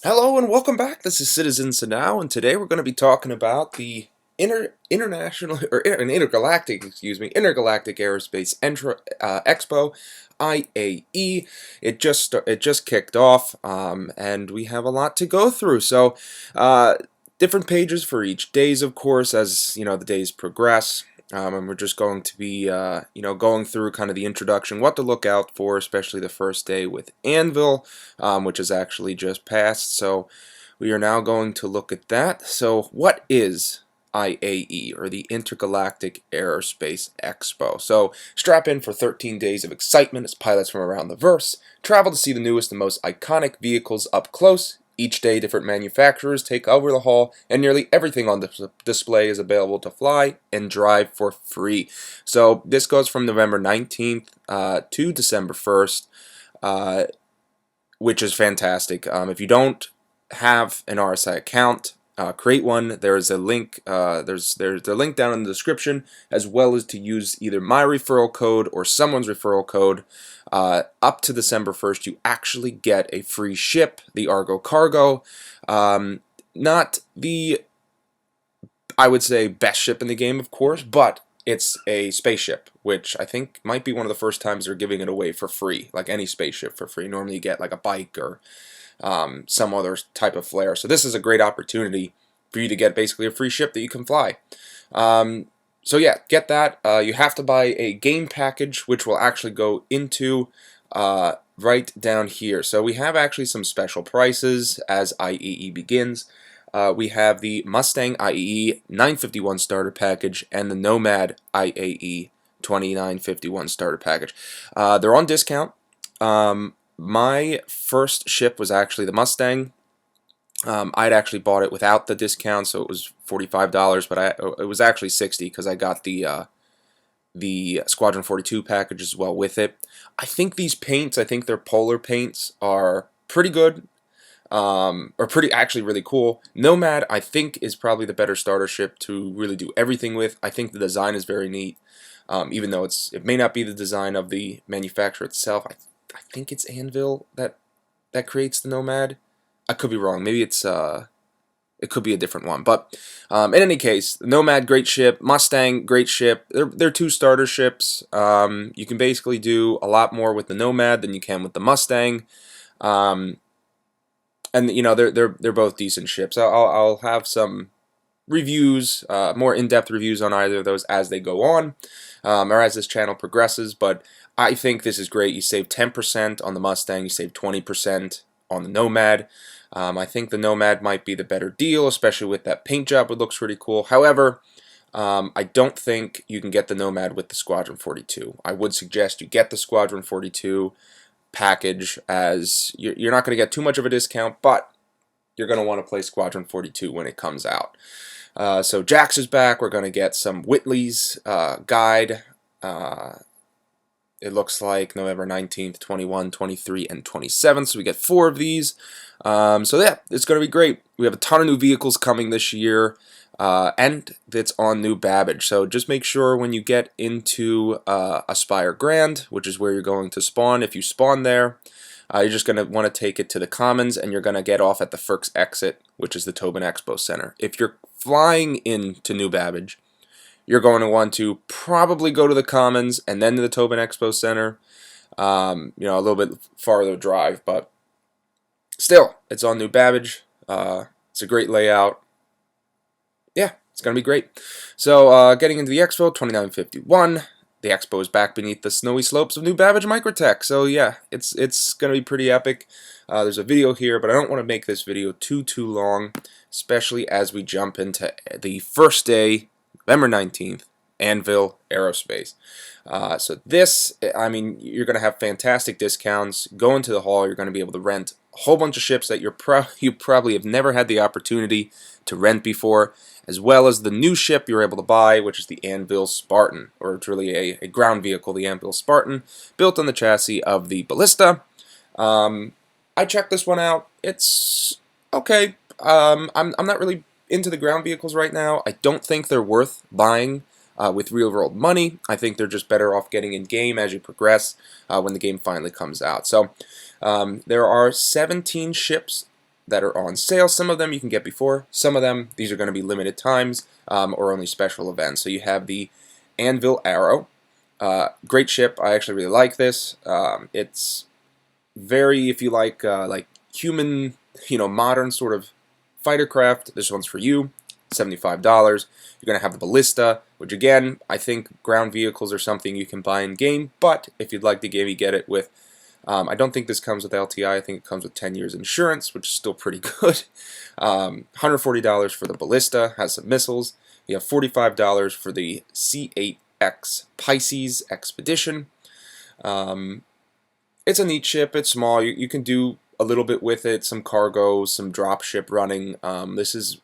Hello and welcome back. This is Citizen Now, and today we're going to be talking about the international or intergalactic, intergalactic aerospace Expo, IAE. It just kicked off, and we have a lot to go through. So, different pages for each days, of course, as the days progress. And we're just going to be, going through kind of the introduction, what to look out for, especially the first day with Anvil, which is actually just passed. So we are now going to look at that. So what is IAE, or the Intergalactic Aerospace Expo? So strap in for 13 days of excitement as pilots from around the verse travel to see the newest and most iconic vehicles up close. Each day, different manufacturers take over the hall, and nearly everything on the display is available to fly and drive for free. So this goes from November 19th to December 1st, which is fantastic. If you don't have an RSI account, create one. There is a link. There's the link down in the description, as well as to use either my referral code or someone's referral code. Up to December 1st, you actually get a free ship, the Argo Cargo. Not the, I would say, best ship in the game, of course, but it's a spaceship, which I think might be one of the first times they're giving it away for free, like any spaceship for free. Normally you get like a bike or some other type of flare. So this is a great opportunity for you to get basically a free ship that you can fly. So yeah, get that. You have to buy a game package, which will actually go into right down here. So we have actually some special prices as IAE begins. We have the Mustang IAE 951 starter package and the Nomad IAE 2951 starter package. They're on discount. My first ship was actually the Mustang. I'd actually bought it without the discount, so it was $45, but it was actually $60 because I got the Squadron 42 package as well with it. I think these paints, I think their polar paints are pretty good, or pretty actually really cool. Nomad, I think, is probably the better starter ship to really do everything with. I think the design is very neat, even though it may not be the design of the manufacturer itself. I think it's Anvil that creates the Nomad. I could be wrong. Maybe it could be a different one. But in any case, the Nomad, great ship. Mustang, great ship. They're two starter ships. You can basically do a lot more with the Nomad than you can with the Mustang. And they're both decent ships. I'll have some reviews, more in-depth reviews on either of those as they go on, or as this channel progresses. But I think this is great. You save 10% on the Mustang. You save 20% on the Nomad. I think the Nomad might be the better deal, especially with that paint job. It looks pretty cool. However, I don't think you can get the Nomad with the Squadron 42. I would suggest you get the Squadron 42 package, as you're not going to get too much of a discount, but you're going to want to play Squadron 42 when it comes out. So Jax is back. We're going to get some Whitley's guide. It looks like November 19th, 21, 23, and 27th. So we get 4 of these. So yeah, it's going to be great. We have a ton of new vehicles coming this year, and it's on new Babbage. So just make sure when you get into Aspire Grand, which is where you're going to spawn, if you spawn there, you're just going to want to take it to the Commons, and you're going to get off at the Firks exit, which is the Tobin Expo Center. If you're flying into New Babbage, you're going to want to probably go to the Commons and then to the Tobin Expo Center. A little bit farther drive, but still, it's on New Babbage. It's a great layout. Yeah, it's going to be great. So, getting into the Expo, 2951. The Expo is back beneath the snowy slopes of New Babbage Microtech. So, yeah, it's going to be pretty epic. There's a video here, but I don't want to make this video too long, especially as we jump into the first day, November 19th, Anvil Aerospace. So this, I mean, you're going to have fantastic discounts. Go into the hall, you're going to be able to rent a whole bunch of ships that you probably have never had the opportunity to rent before, as well as the new ship you're able to buy, which is the Anvil Spartan, or it's really a ground vehicle, the Anvil Spartan, built on the chassis of the Ballista. I checked this one out. It's okay. I'm not really into the ground vehicles right now. I don't think they're worth buying with real-world money. I think they're just better off getting in-game as you progress when the game finally comes out. So there are 17 ships that are on sale. Some of them you can get before. Some of them, these are going to be limited times or only special events. So you have the Anvil Arrow. Great ship. I actually really like this. It's very, if you like human, modern sort of fighter craft, this one's for you. $75. You're going to have the ballista, which again, I think ground vehicles are something you can buy in game, but if you'd like the game, you get it with, I don't think this comes with LTI, I think it comes with 10 years insurance, which is still pretty good. $140 for the ballista, has some missiles. You have $45 for the C8X Pisces Expedition. It's a neat ship, it's small, you can do a little bit with it, some cargo, some drop ship running. This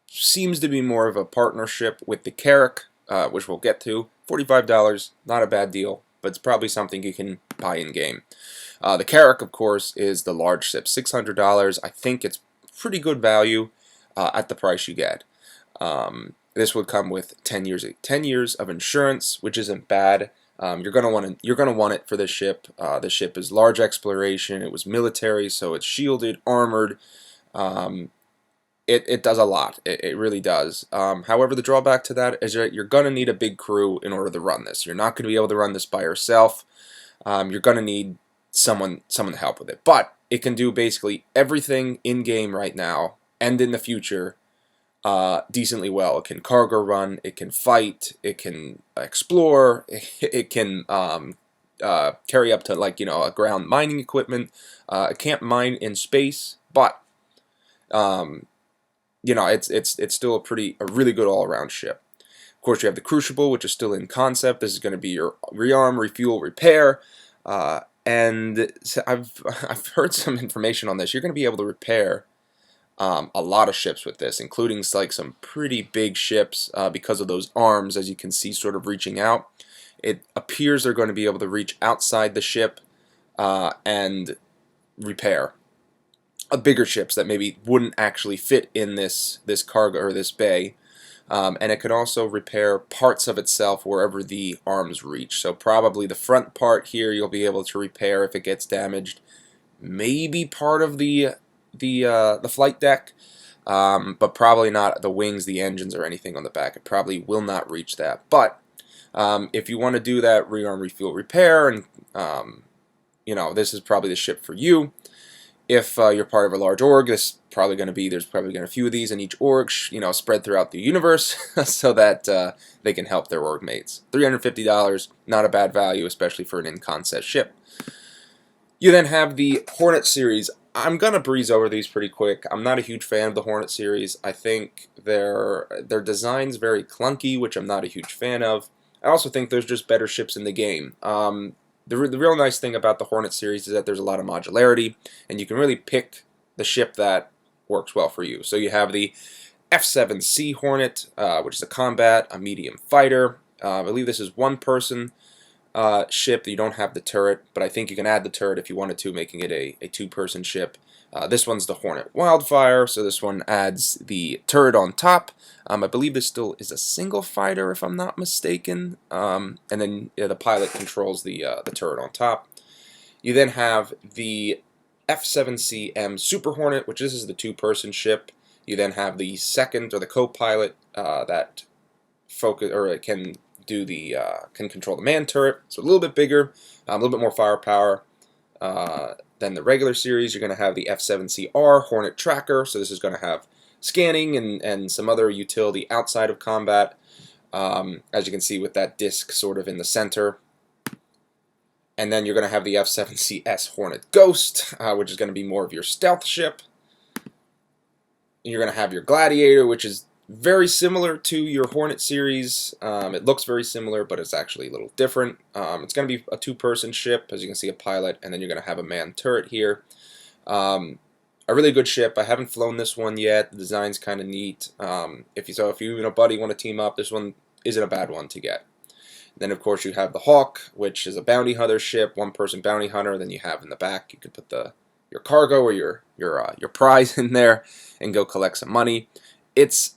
seems to be more of a partnership with the Carrack, which we'll get to. $45, not a bad deal, but it's probably something you can buy in game. The Carrack, of course, is the large ship, $600. I think it's pretty good value at the price you get. This would come with 10 years of insurance, which isn't bad. You're gonna want it for this ship. The ship is large exploration. It was military, so it's shielded, armored. It does a lot. It really does. However, the drawback to that is that you're gonna need a big crew in order to run this. You're not gonna be able to run this by yourself. You're gonna need someone to help with it. But it can do basically everything in game right now and in the future decently well. It can cargo run. It can fight. It can explore. It can carry up to a ground mining equipment. It can't mine in space, but it's still a really good all-around ship. Of course, you have the Crucible, which is still in concept. This is going to be your rearm, refuel, repair, and I've heard some information on this. You're going to be able to repair a lot of ships with this, including some pretty big ships because of those arms, as you can see, sort of reaching out. It appears they're going to be able to reach outside the ship and repair bigger ships that maybe wouldn't actually fit in this cargo or this bay, and it could also repair parts of itself wherever the arms reach. So probably the front part here you'll be able to repair if it gets damaged. Maybe part of the flight deck, but probably not the wings, the engines, or anything on the back. It probably will not reach that. But if you want to do that rearm, refuel, repair, and this is probably the ship for you. If you're part of a large org, there's probably going to be a few of these in each org, spread throughout the universe, so that they can help their org mates. $350, not a bad value, especially for an in-concept ship. You then have the Hornet series. I'm gonna breeze over these pretty quick. I'm not a huge fan of the Hornet series. I think their design's very clunky, which I'm not a huge fan of. I also think there's just better ships in the game. The real nice thing about the Hornet series is that there's a lot of modularity, and you can really pick the ship that works well for you. So you have the F-7C Hornet, which is a combat, a medium fighter. I believe this is one-person ship. You don't have the turret, but I think you can add the turret if you wanted to, making it a two-person ship. This one's the Hornet Wildfire, so this one adds the turret on top. I believe this still is a single fighter, if I'm not mistaken. And then the pilot controls the turret on top. You then have the F-7CM Super Hornet, which this is the two-person ship. You then have the second, or the co-pilot, that can do can control the man turret. So a little bit bigger, a little bit more firepower than the regular series. You're going to have the F-7CR Hornet Tracker. So this is going to have scanning and some other utility outside of combat, as you can see with that disc sort of in the center. And then you're going to have the F-7CS Hornet Ghost, which is going to be more of your stealth ship. You're going to have your Gladiator, which is very similar to your Hornet series. It looks very similar, but it's actually a little different. It's going to be a two-person ship, as you can see, a pilot, and then you're going to have a manned turret here. A really good ship. I haven't flown this one yet. The design's kind of neat. If you and a buddy want to team up, this one isn't a bad one to get. Then, of course, you have the Hawk, which is a bounty hunter ship, one-person bounty hunter. Then you have in the back, you could put your cargo or your prize in there and go collect some money. It's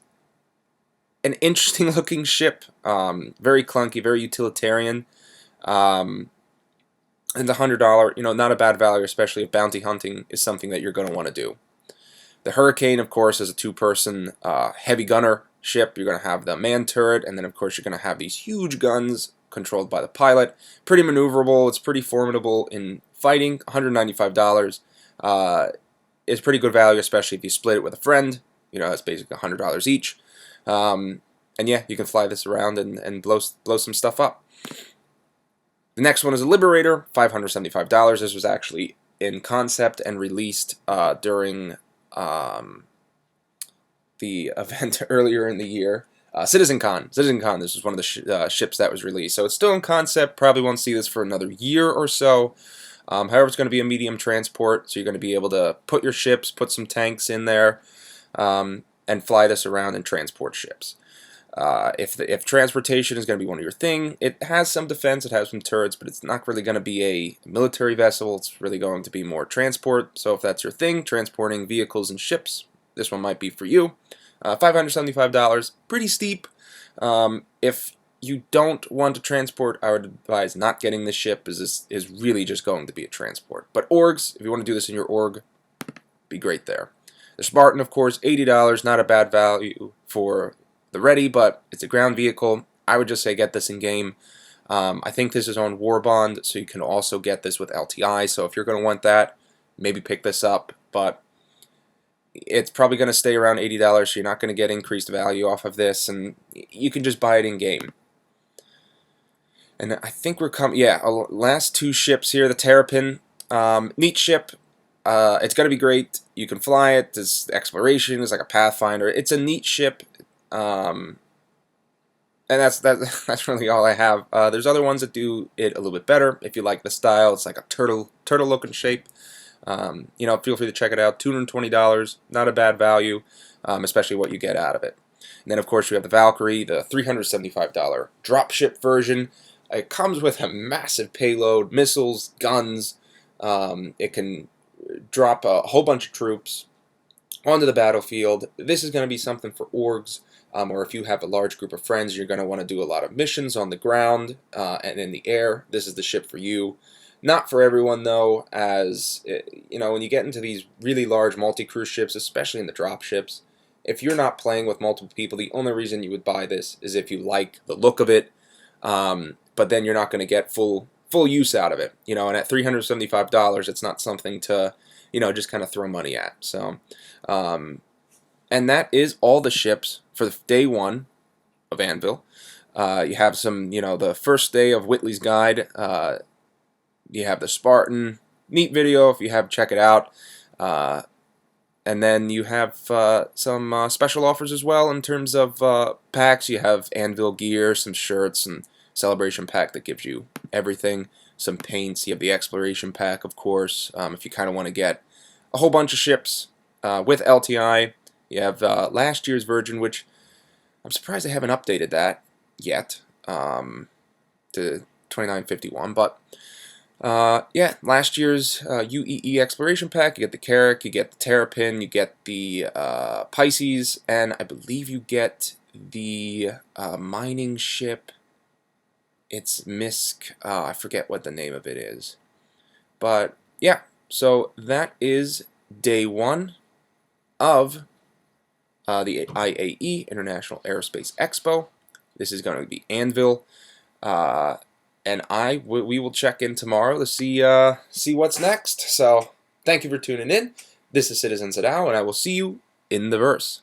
an interesting-looking ship, very clunky, very utilitarian. And the $100, not a bad value, especially if bounty hunting is something that you're going to want to do. The Hurricane, of course, is a 2-person heavy gunner ship. You're going to have the man turret, and then, of course, you're going to have these huge guns controlled by the pilot. Pretty maneuverable. It's pretty formidable in fighting. $195 is pretty good value, especially if you split it with a friend. You know, that's basically $100 each. And yeah, you can fly this around and blow some stuff up. The next one is a Liberator, $575. This was actually in concept and released during the event earlier in the year. CitizenCon, this was one of the ships that was released. So it's still in concept, probably won't see this for another year or so. However, it's going to be a medium transport, so you're going to be able to put your ships, put some tanks in there, and fly this around and transport ships. If transportation is going to be one of your thing, it has some defense, it has some turrets, but it's not really going to be a military vessel. It's really going to be more transport. So if that's your thing, transporting vehicles and ships, this one might be for you. $575, pretty steep. If you don't want to transport, I would advise not getting this ship, as this is really just going to be a transport. But orgs, if you want to do this in your org, be great there. The Spartan, of course, $80, not a bad value for the ready, but it's a ground vehicle. I would just say get this in game. I think this is on Warbond, so you can also get this with LTI. So if you're going to want that, maybe pick this up. But it's probably going to stay around $80, so you're not going to get increased value off of this, and you can just buy it in game. And I think we're coming, yeah, last 2 ships here. The Terrapin, neat ship. It's going to be great. You can fly it. This exploration is like a Pathfinder. It's a neat ship. And that's really all I have. There's other ones that do it a little bit better. If you like the style, it's like a turtle looking shape. You know, feel free to check it out. $220, not a bad value, especially what you get out of it. And then, of course, you have the Valkyrie, the $375 dropship version. It comes with a massive payload, missiles, guns. It can drop a whole bunch of troops onto the battlefield. This is going to be something for orgs, or if you have a large group of friends, you're going to want to do a lot of missions on the ground and in the air. This is the ship for you. Not for everyone, though, as, you know, when you get into these really large multi-crew ships, especially in the drop ships, if you're not playing with multiple people, the only reason you would buy this is if you like the look of it, but then you're not going to get full use out of it. You know, and at $375, it's not something to, you know, just kind of throw money at. So, and that is all the ships for day 1 of Anvil. You have some, you know, the first day of Whitley's Guide. You have the Spartan, neat video if you have, check it out. And then you have some special offers as well in terms of packs. You have Anvil gear, some shirts, and celebration pack that gives you everything. Some paints. You have the exploration pack, of course, if you kind of want to get a whole bunch of ships with LTI. You have last year's version, which I'm surprised they haven't updated that yet to 2951, but yeah, last year's UEE Exploration Pack, you get the Carrack, you get the Terrapin, you get the Pisces, and I believe you get the mining ship. It's Misk, I forget what the name of it is. But yeah, so that is day 1 of the IAE International Aerospace Expo. This is going to be Anvil. And we will check in tomorrow to see what's next. So thank you for tuning in. This is Citizen Sadao, and I will see you in the verse.